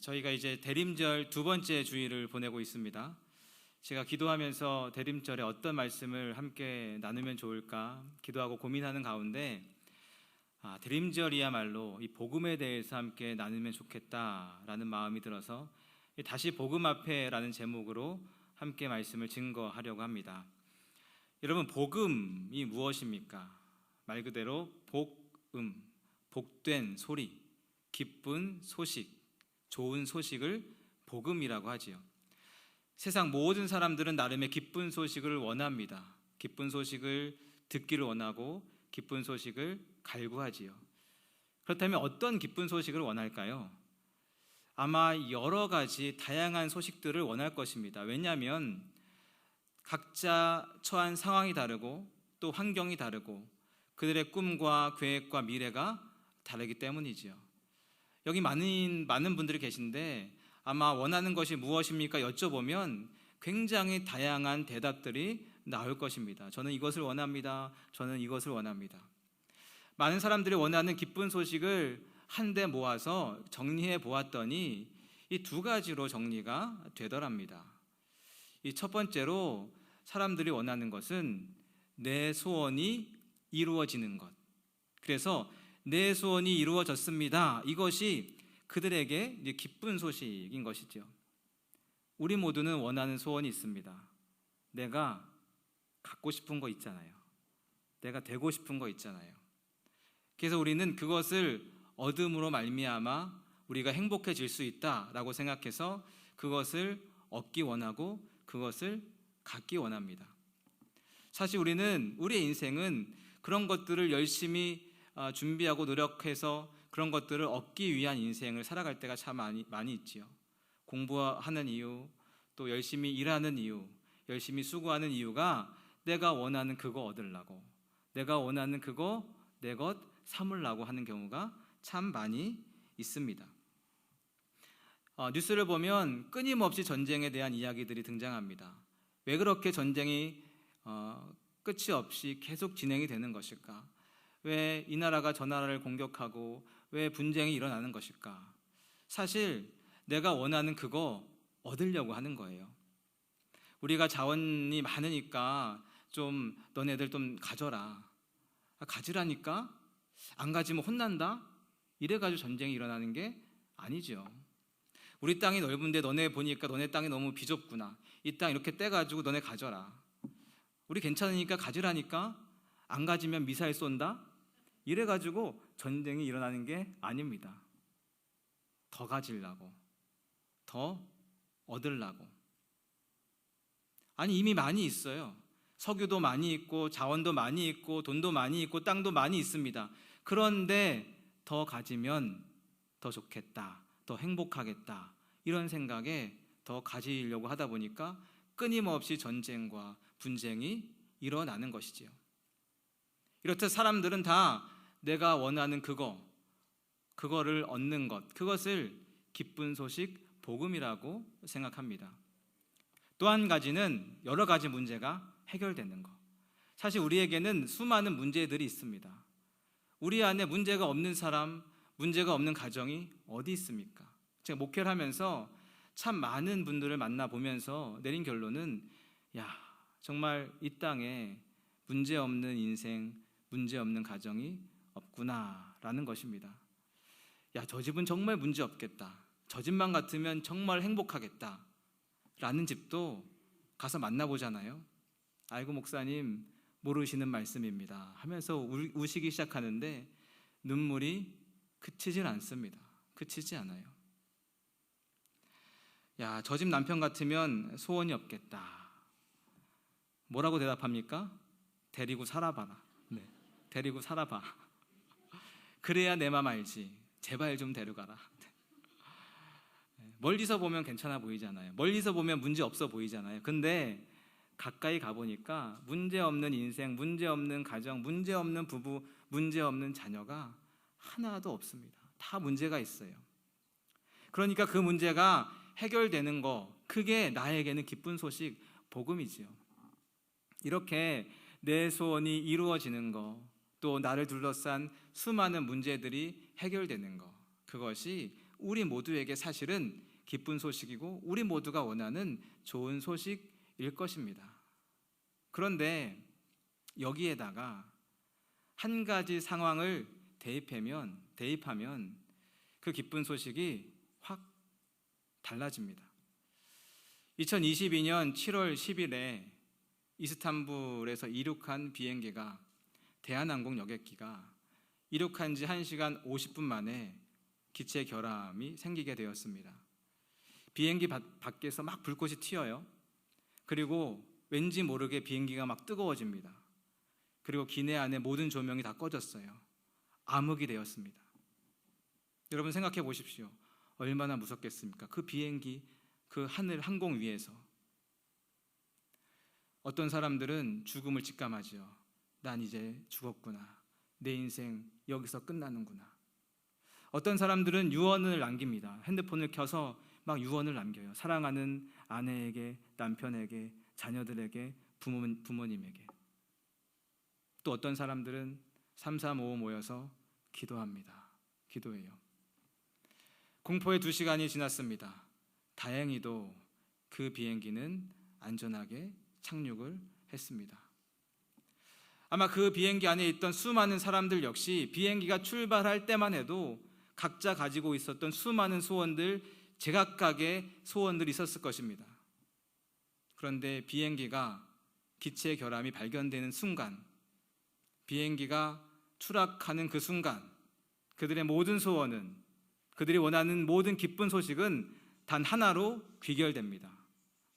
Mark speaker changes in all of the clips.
Speaker 1: 저희가 이제 대림절 두 번째 주일을 보내고 있습니다. 제가 기도하면서 대림절에 어떤 말씀을 함께 나누면 좋을까 기도하고 고민하는 가운데 대림절이야말로 이 복음에 대해서 함께 나누면 좋겠다라는 마음이 들어서 다시 복음 앞에라는 제목으로 함께 말씀을 증거하려고 합니다. 여러분, 복음이 무엇입니까? 말 그대로 복음, 복된 소리, 기쁜 소식, 좋은 소식을 복음이라고 하지요. 세상 모든 사람들은 나름의 기쁜 소식을 원합니다. 기쁜 소식을 듣기를 원하고 기쁜 소식을 갈구하지요. 그렇다면 어떤 기쁜 소식을 원할까요? 아마 여러 가지 다양한 소식들을 원할 것입니다. 왜냐하면 각자 처한 상황이 다르고 또 환경이 다르고 그들의 꿈과 계획과 미래가 다르기 때문이지요. 여기 많은 분들이 계신데 아마 원하는 것이 무엇입니까? 여쭤보면 굉장히 다양한 대답들이 나올 것입니다. 저는 이것을 원합니다. 저는 이것을 원합니다. 많은 사람들이 원하는 기쁜 소식을 한데 모아서 정리해 보았더니 이 두 가지로 정리가 되더랍니다. 이 첫 번째로 사람들이 원하는 것은 내 소원이 이루어지는 것. 그래서 내 소원이 이루어졌습니다. 이것이 그들에게 기쁜 소식인 것이죠. 우리 모두는 원하는 소원이 있습니다. 내가 갖고 싶은 거 있잖아요. 내가 되고 싶은 거 있잖아요. 그래서 우리는 그것을 얻음으로 말미암아 우리가 행복해질 수 있다라고 생각해서 그것을 얻기 원하고 그것을 갖기 원합니다. 사실 우리는 우리의 인생은 그런 것들을 열심히 준비하고 노력해서 그런 것들을 얻기 위한 인생을 살아갈 때가 참 많이 있지요. 공부하는 이유, 또 열심히 일하는 이유, 열심히 수고하는 이유가 내가 원하는 그거 얻으려고, 내가 원하는 그거 내 것 삼으려고 하는 경우가 참 많이 있습니다. 뉴스를 보면 끊임없이 전쟁에 대한 이야기들이 등장합니다. 왜 그렇게 전쟁이 끝이 없이 계속 진행이 되는 것일까? 왜 이 나라가 저 나라를 공격하고 왜 분쟁이 일어나는 것일까? 사실 내가 원하는 그거 얻으려고 하는 거예요. 우리가 자원이 많으니까 좀 너네들 좀 가져라. 가지라니까? 안 가지면 혼난다? 이래가지고 전쟁이 일어나는 게 아니죠. 우리 땅이 넓은데 너네 보니까 너네 땅이 너무 비좁구나. 이 땅 이렇게 떼가지고 너네 가져라. 우리 괜찮으니까 가지라니까? 안 가지면 미사일 쏜다? 이래가지고 전쟁이 일어나는 게 아닙니다. 더 가지려고, 더 얻으려고. 아니, 이미 많이 있어요. 석유도 많이 있고 자원도 많이 있고 돈도 많이 있고 땅도 많이 있습니다. 그런데 더 가지면 더 좋겠다, 더 행복하겠다, 이런 생각에 더 가지려고 하다 보니까 끊임없이 전쟁과 분쟁이 일어나는 것이지요. 이렇듯 사람들은 다 내가 원하는 그거를 얻는 것, 그것을 기쁜 소식, 복음이라고 생각합니다. 또 한 가지는 여러 가지 문제가 해결되는 것. 사실 우리에게는 수많은 문제들이 있습니다. 우리 안에 문제가 없는 사람, 문제가 없는 가정이 어디 있습니까? 제가 목회를 하면서 참 많은 분들을 만나보면서 내린 결론은 정말 이 땅에 문제 없는 인생, 문제 없는 가정이 없구나라는 것입니다. 저 집은 정말 문제 없겠다. 저 집만 같으면 정말 행복하겠다. 라는 집도 가서 만나보잖아요. 아이고 목사님 모르시는 말씀입니다 하면서 우시기 시작하는데 눈물이 그치질 않습니다. 그치지 않아요. 저 집 남편 같으면 소원이 없겠다. 뭐라고 대답합니까? 데리고 살아봐라. 네, 데리고 살아봐. 그래야 내 맘 알지. 제발 좀 데려가라. 멀리서 보면 괜찮아 보이잖아요. 멀리서 보면 문제 없어 보이잖아요. 근데 가까이 가보니까 문제 없는 인생, 문제 없는 가정, 문제 없는 부부, 문제 없는 자녀가 하나도 없습니다. 다 문제가 있어요. 그러니까 그 문제가 해결되는 거, 그게 나에게는 기쁜 소식, 복음이지요. 이렇게 내 소원이 이루어지는 거, 또 나를 둘러싼 수많은 문제들이 해결되는 거, 그것이 우리 모두에게 사실은 기쁜 소식이고 우리 모두가 원하는 좋은 소식일 것입니다. 그런데 여기에다가 한 가지 상황을 대입하면 그 기쁜 소식이 확 달라집니다. 2022년 7월 10일에 이스탄불에서 이륙한 비행기가, 대한항공 여객기가 이륙한 지 1시간 50분 만에 기체 결함이 생기게 되었습니다. 비행기 밖에서 막 불꽃이 튀어요. 그리고 왠지 모르게 비행기가 막 뜨거워집니다. 그리고 기내 안에 모든 조명이 다 꺼졌어요. 암흑이 되었습니다. 여러분 생각해 보십시오. 얼마나 무섭겠습니까? 그 비행기, 그 하늘 항공 위에서 어떤 사람들은 죽음을 직감하죠. 난 이제 죽었구나. 내 인생 여기서 끝나는구나. 어떤 사람들은 유언을 남깁니다. 핸드폰을 켜서 막 유언을 남겨요. 사랑하는 아내에게, 남편에게, 자녀들에게, 부모님에게. 또 어떤 사람들은 335 모여서 기도합니다. 기도해요. 공포의 2시간이 지났습니다. 다행히도 그 비행기는 안전하게 착륙을 했습니다. 아마 그 비행기 안에 있던 수많은 사람들 역시 비행기가 출발할 때만 해도 각자 가지고 있었던 수많은 소원들, 제각각의 소원들이 있었을 것입니다. 그런데 비행기가 기체 결함이 발견되는 순간, 비행기가 추락하는 그 순간, 그들의 모든 소원은, 그들이 원하는 모든 기쁜 소식은 단 하나로 귀결됩니다.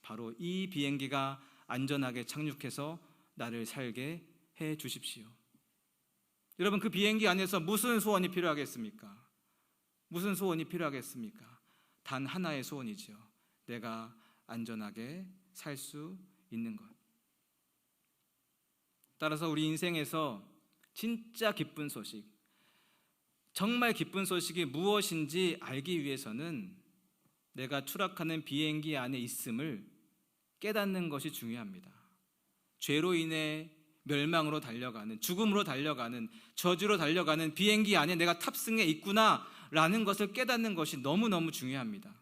Speaker 1: 바로 이 비행기가 안전하게 착륙해서 나를 살게 해 주십시오. 여러분, 그 비행기 안에서 무슨 소원이 필요하겠습니까? 무슨 소원이 필요하겠습니까? 단 하나의 소원이죠. 내가 안전하게 살 수 있는 것. 따라서 우리 인생에서 진짜 기쁜 소식, 정말 기쁜 소식이 무엇인지 알기 위해서는 내가 추락하는 비행기 안에 있음을 깨닫는 것이 중요합니다. 죄로 인해 멸망으로 달려가는, 죽음으로 달려가는, 저주로 달려가는 비행기 안에 내가 탑승해 있구나라는 것을 깨닫는 것이 너무너무 중요합니다.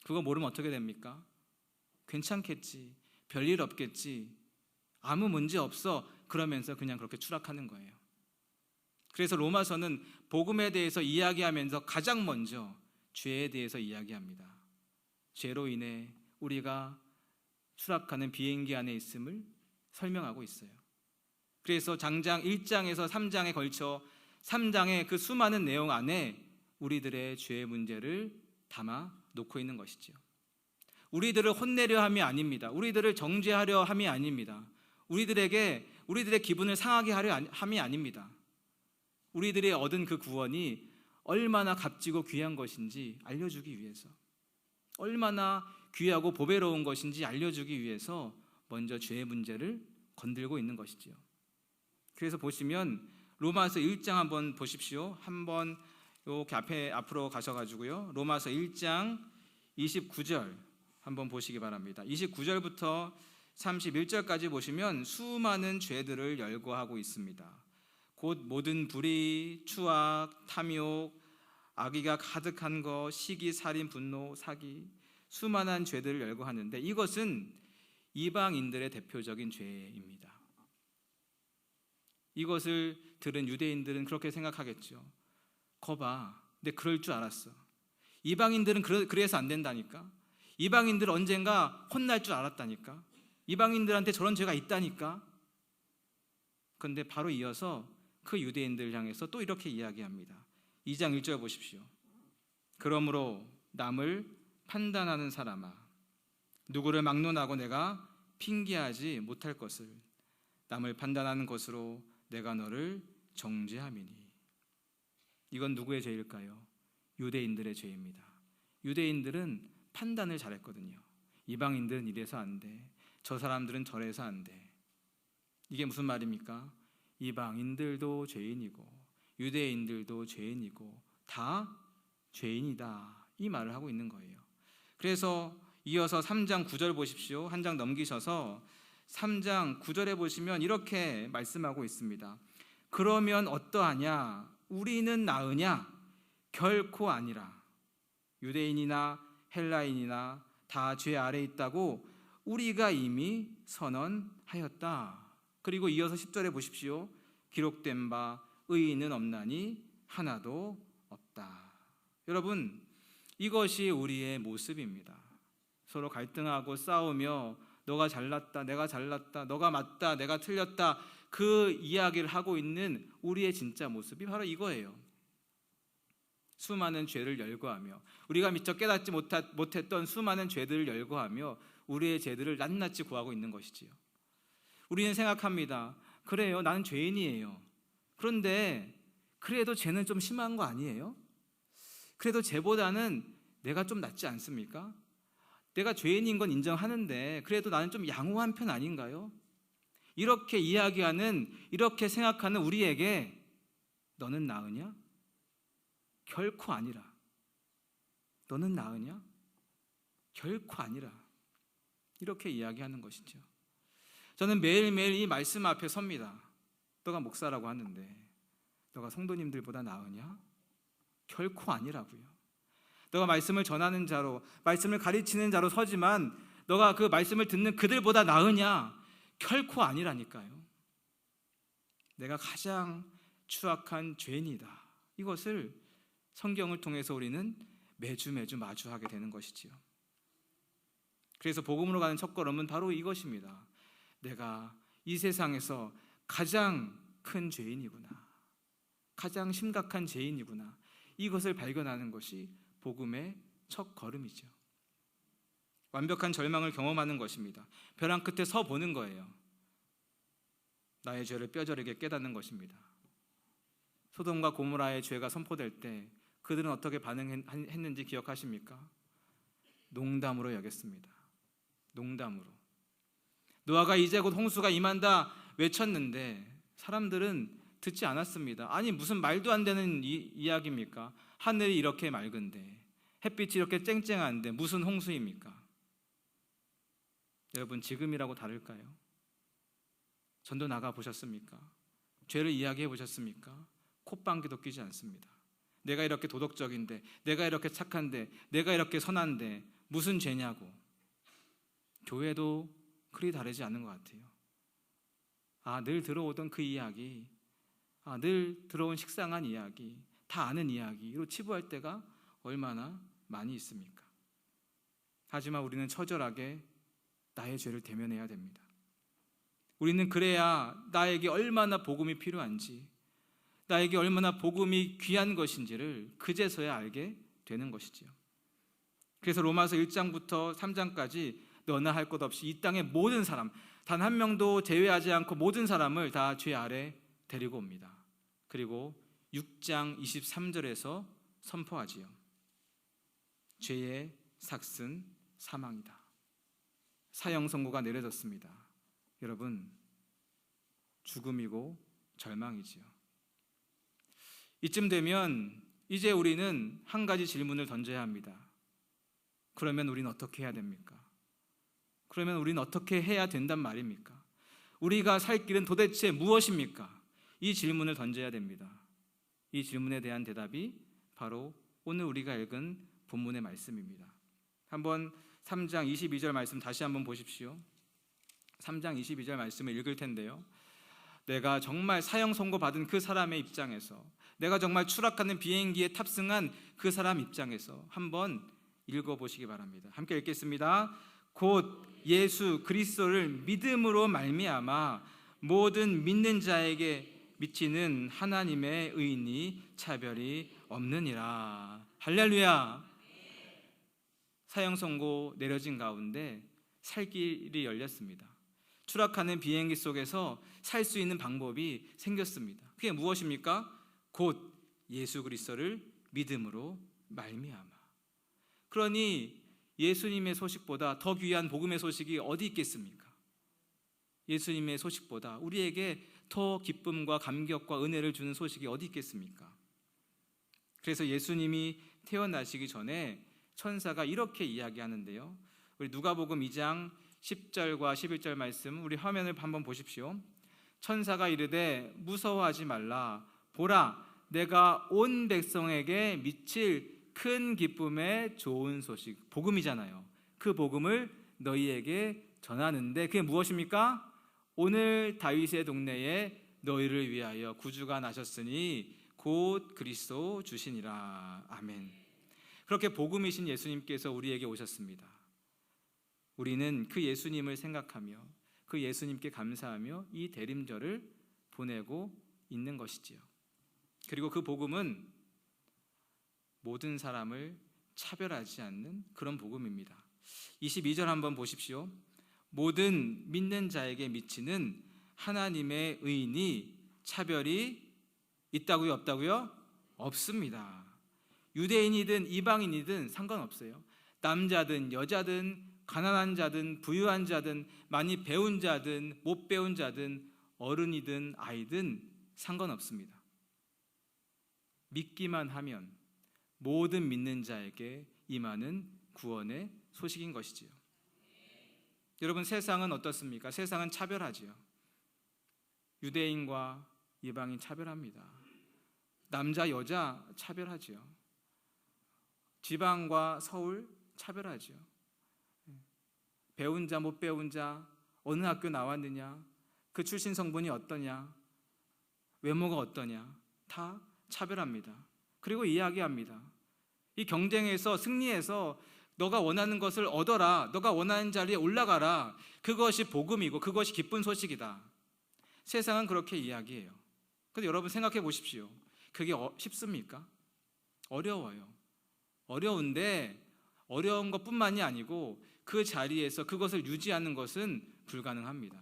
Speaker 1: 그거 모르면 어떻게 됩니까? 괜찮겠지, 별일 없겠지, 아무 문제 없어, 그러면서 그냥 그렇게 추락하는 거예요. 그래서 로마서는 복음에 대해서 이야기하면서 가장 먼저 죄에 대해서 이야기합니다. 죄로 인해 우리가 추락하는 비행기 안에 있음을 설명하고 있어요. 그래서 장장 1장에서 3장에 걸쳐 3장의 그 수많은 내용 안에 우리들의 죄의 문제를 담아 놓고 있는 것이죠. 우리들을 혼내려 함이 아닙니다. 우리들을 정죄하려 함이 아닙니다. 우리들의 기분을 상하게 하려 함이 아닙니다. 우리들이 얻은 그 구원이 얼마나 값지고 귀한 것인지 알려주기 위해서, 얼마나 귀하고 보배로운 것인지 알려주기 위해서 먼저 죄의 문제를 건들고 있는 것이지요. 그래서 보시면 로마서 1장 한번 보십시오. 한번 이렇게 앞으로 가셔가지고요. 로마서 1장 29절 한번 보시기 바랍니다. 29절부터 31절까지 보시면 수많은 죄들을 열거하고 있습니다. 곧 모든 불의, 추악, 탐욕, 악의가 가득한 것, 시기, 살인, 분노, 사기, 수많은 죄들을 열거하는데 이것은 이방인들의 대표적인 죄입니다. 이것을 들은 유대인들은 그렇게 생각하겠죠. 거봐, 근데 그럴 줄 알았어. 이방인들은 그래서 안 된다니까. 이방인들은 언젠가 혼날 줄 알았다니까. 이방인들한테 저런 죄가 있다니까. 그런데 바로 이어서 그 유대인들을 향해서 또 이렇게 이야기합니다. 2장 1절 보십시오. 그러므로 남을 판단하는 사람아, 누구를 막론하고 내가 핑계하지 못할 것을 남을 판단하는 것으로 내가 너를 정죄함이니. 이건 누구의 죄일까요? 유대인들의 죄입니다. 유대인들은 판단을 잘했거든요. 이방인들은 이래서 안 돼, 저 사람들은 저래서 안 돼. 이게 무슨 말입니까? 이방인들도 죄인이고 유대인들도 죄인이고 다 죄인이다, 이 말을 하고 있는 거예요. 그래서 이어서 3장 9절 보십시오. 한 장 넘기셔서 3장 9절에 보시면 이렇게 말씀하고 있습니다. 그러면 어떠하냐? 우리는 나으냐? 결코 아니라. 유대인이나 헬라인이나 다 죄 아래 있다고 우리가 이미 선언하였다. 그리고 이어서 10절에 보십시오. 기록된 바 의인은 없나니 하나도 없다. 여러분, 이것이 우리의 모습입니다. 서로 갈등하고 싸우며 너가 잘났다, 내가 잘났다, 너가 맞다, 내가 틀렸다, 그 이야기를 하고 있는 우리의 진짜 모습이 바로 이거예요. 수많은 죄를 열거하며, 우리가 미처 깨닫지 못했던 수많은 죄들을 열거하며 우리의 죄들을 낱낱이 구하고 있는 것이지요. 우리는 생각합니다. 그래요, 나는 죄인이에요. 그런데 그래도 죄는 좀 심한 거 아니에요? 그래도 죄보다는 내가 좀 낫지 않습니까? 내가 죄인인 건 인정하는데 그래도 나는 좀 양호한 편 아닌가요? 이렇게 이야기하는, 이렇게 생각하는 우리에게 너는 나으냐? 결코 아니라. 너는 나으냐? 결코 아니라. 이렇게 이야기하는 것이죠. 저는 매일매일 이 말씀 앞에 섭니다. 너가 목사라고 하는데 너가 성도님들보다 나으냐? 결코 아니라고요. 너가 말씀을 전하는 자로, 말씀을 가르치는 자로 서지만 너가 그 말씀을 듣는 그들보다 나으냐? 결코 아니라니까요. 내가 가장 추악한 죄인이다. 이것을 성경을 통해서 우리는 매주 마주하게 되는 것이지요. 그래서 복음으로 가는 첫걸음은 바로 이것입니다. 내가 이 세상에서 가장 큰 죄인이구나, 가장 심각한 죄인이구나, 이것을 발견하는 것이 복음의 첫 걸음이죠. 완벽한 절망을 경험하는 것입니다. 벼랑 끝에 서 보는 거예요. 나의 죄를 뼈저리게 깨닫는 것입니다. 소돔과 고모라의 죄가 선포될 때 그들은 어떻게 반응했는지 기억하십니까? 농담으로 여겼습니다. 농담으로. 노아가 이제 곧 홍수가 임한다 외쳤는데 사람들은 듣지 않았습니다. 아니, 무슨 말도 안 되는 이야기입니까? 하늘이 이렇게 맑은데, 햇빛이 이렇게 쨍쨍한데 무슨 홍수입니까? 여러분, 지금이라고 다를까요? 전도 나가 보셨습니까? 죄를 이야기해 보셨습니까? 콧방귀도 끼지 않습니다. 내가 이렇게 도덕적인데, 내가 이렇게 착한데, 내가 이렇게 선한데 무슨 죄냐고. 교회도 그리 다르지 않은 것 같아요. 늘 들어오던 그 이야기, 늘 들어온 식상한 이야기, 다 아는 이야기로 치부할 때가 얼마나 많이 있습니까? 하지만 우리는 처절하게 나의 죄를 대면해야 됩니다. 우리는 그래야 나에게 얼마나 복음이 필요한지, 나에게 얼마나 복음이 귀한 것인지를 그제서야 알게 되는 것이지요. 그래서 로마서 1장부터 3장까지 너나 할 것 없이 이 땅의 모든 사람, 단 한 명도 제외하지 않고 모든 사람을 다 죄 아래 데리고 옵니다. 그리고 6장 23절에서 선포하지요. 죄의 삭은 사망이다. 사형 선고가 내려졌습니다. 여러분, 죽음이고 절망이지요. 이쯤 되면 이제 우리는 한 가지 질문을 던져야 합니다. 그러면 우리는 어떻게 해야 됩니까? 그러면 우리는 어떻게 해야 된단 말입니까? 우리가 살 길은 도대체 무엇입니까? 이 질문을 던져야 됩니다. 이 질문에 대한 대답이 바로 오늘 우리가 읽은 본문의 말씀입니다. 한번 3장 22절 말씀 다시 한번 보십시오. 3장 22절 말씀을 읽을 텐데요. 내가 정말 사형 선고받은 그 사람의 입장에서, 내가 정말 추락하는 비행기에 탑승한 그 사람 입장에서 한번 읽어보시기 바랍니다. 함께 읽겠습니다. 곧 예수 그리스도를 믿음으로 말미암아 모든 믿는 자에게 미치는 하나님의 의인이 차별이 없느니라. 할렐루야. 사형 선고 내려진 가운데 살 길이 열렸습니다. 추락하는 비행기 속에서 살 수 있는 방법이 생겼습니다. 그게 무엇입니까? 곧 예수 그리스도를 믿음으로 말미암아. 그러니 예수님의 소식보다 더 귀한 복음의 소식이 어디 있겠습니까? 예수님의 소식보다 우리에게 더 기쁨과 감격과 은혜를 주는 소식이 어디 있겠습니까? 그래서 예수님이 태어나시기 전에 천사가 이렇게 이야기하는데요. 우리 누가복음 2장 10절과 11절 말씀, 우리 화면을 한번 보십시오. 천사가 이르되 무서워하지 말라. 보라, 내가 온 백성에게 미칠 큰 기쁨의 좋은 소식, 복음이잖아요. 그 복음을 너희에게 전하는데 그게 무엇입니까? 오늘 다윗의 동네에 너희를 위하여 구주가 나셨으니 곧 그리스도 주시니라. 아멘. 그렇게 복음이신 예수님께서 우리에게 오셨습니다. 우리는 그 예수님을 생각하며 그 예수님께 감사하며 이 대림절을 보내고 있는 것이지요. 그리고 그 복음은 모든 사람을 차별하지 않는 그런 복음입니다. 22절 한번 보십시오. 모든 믿는 자에게 미치는 하나님의 의인이 차별이 있다고요? 없다고요? 없습니다. 유대인이든 이방인이든 상관없어요. 남자든 여자든 가난한 자든 부유한 자든 많이 배운 자든 못 배운 자든 어른이든 아이든 상관없습니다. 믿기만 하면 모든 믿는 자에게 임하는 구원의 소식인 것이지요. 여러분, 세상은 어떻습니까? 세상은 차별하지요. 유대인과 이방인 차별합니다. 남자 여자 차별하지요. 지방과 서울 차별하지요. 배운 자 못 배운 자, 어느 학교 나왔느냐, 그 출신 성분이 어떠냐, 외모가 어떠냐, 다 차별합니다. 그리고 이야기합니다. 이 경쟁에서 승리해서 너가 원하는 것을 얻어라, 너가 원하는 자리에 올라가라, 그것이 복음이고 그것이 기쁜 소식이다. 세상은 그렇게 이야기해요. 그런데 여러분 생각해 보십시오. 그게 쉽습니까? 어려워요. 어려운데 어려운 것뿐만이 아니고 그 자리에서 그것을 유지하는 것은 불가능합니다.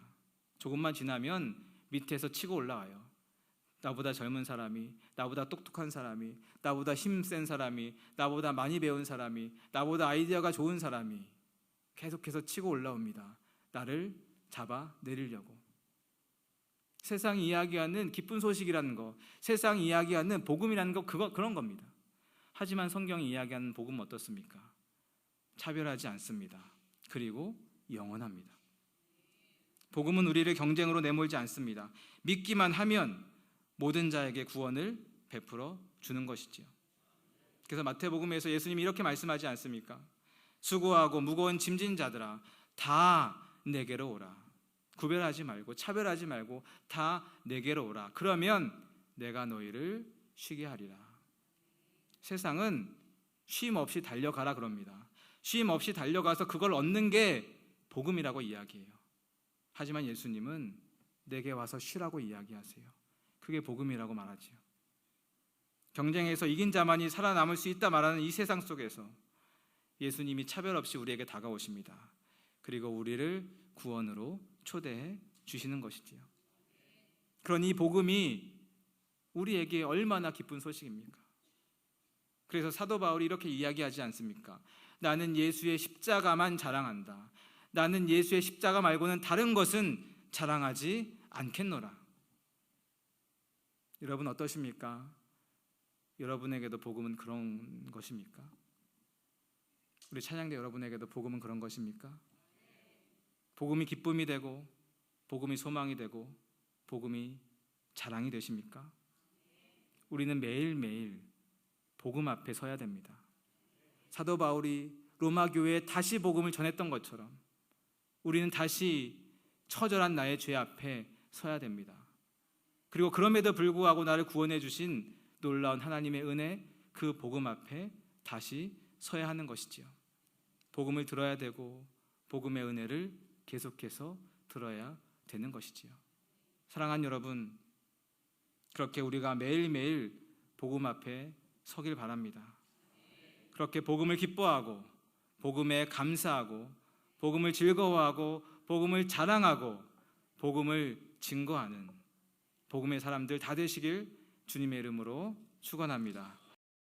Speaker 1: 조금만 지나면 밑에서 치고 올라와요. 나보다 젊은 사람이, 나보다 똑똑한 사람이, 나보다 힘센 사람이, 나보다 많이 배운 사람이, 나보다 아이디어가 좋은 사람이 계속해서 치고 올라옵니다. 나를 잡아 내리려고. 세상이 이야기하는 기쁜 소식이라는 거, 세상이 이야기하는 복음이라는 거, 그런 겁니다. 하지만 성경이 이야기하는 복음은 어떻습니까? 차별하지 않습니다. 그리고 영원합니다. 복음은 우리를 경쟁으로 내몰지 않습니다. 믿기만 하면 모든 자에게 구원을 베풀어 주는 것이지요. 그래서 마태복음에서 예수님이 이렇게 말씀하지 않습니까? 수고하고 무거운 짐진 자들아 다 내게로 오라. 구별하지 말고 차별하지 말고 다 내게로 오라. 그러면 내가 너희를 쉬게 하리라. 세상은 쉼 없이 달려가라 그럽니다. 쉼 없이 달려가서 그걸 얻는 게 복음이라고 이야기해요. 하지만 예수님은 내게 와서 쉬라고 이야기하세요. 그게 복음이라고 말하지요. 경쟁에서 이긴 자만이 살아남을 수 있다 말하는 이 세상 속에서 예수님이 차별 없이 우리에게 다가오십니다. 그리고 우리를 구원으로 초대해 주시는 것이지요. 그러니 이 복음이 우리에게 얼마나 기쁜 소식입니까? 그래서 사도 바울이 이렇게 이야기하지 않습니까? 나는 예수의 십자가만 자랑한다. 나는 예수의 십자가 말고는 다른 것은 자랑하지 않겠노라. 여러분 어떠십니까? 여러분에게도 복음은 그런 것입니까? 우리 찬양대 여러분에게도 복음은 그런 것입니까? 복음이 기쁨이 되고 복음이 소망이 되고 복음이 자랑이 되십니까? 우리는 매일매일 복음 앞에 서야 됩니다. 사도 바울이 로마 교회에 다시 복음을 전했던 것처럼 우리는 다시 처절한 나의 죄 앞에 서야 됩니다. 그리고 그럼에도 불구하고 나를 구원해 주신 놀라운 하나님의 은혜, 그 복음 앞에 다시 서야 하는 것이지요. 복음을 들어야 되고 복음의 은혜를 계속해서 들어야 되는 것이지요. 사랑하는 여러분, 그렇게 우리가 매일매일 복음 앞에 서길 바랍니다. 그렇게 복음을 기뻐하고 복음에 감사하고 복음을 즐거워하고 복음을 자랑하고 복음을 증거하는 복음의 사람들 다 되시길 주님의 이름으로 축원합니다.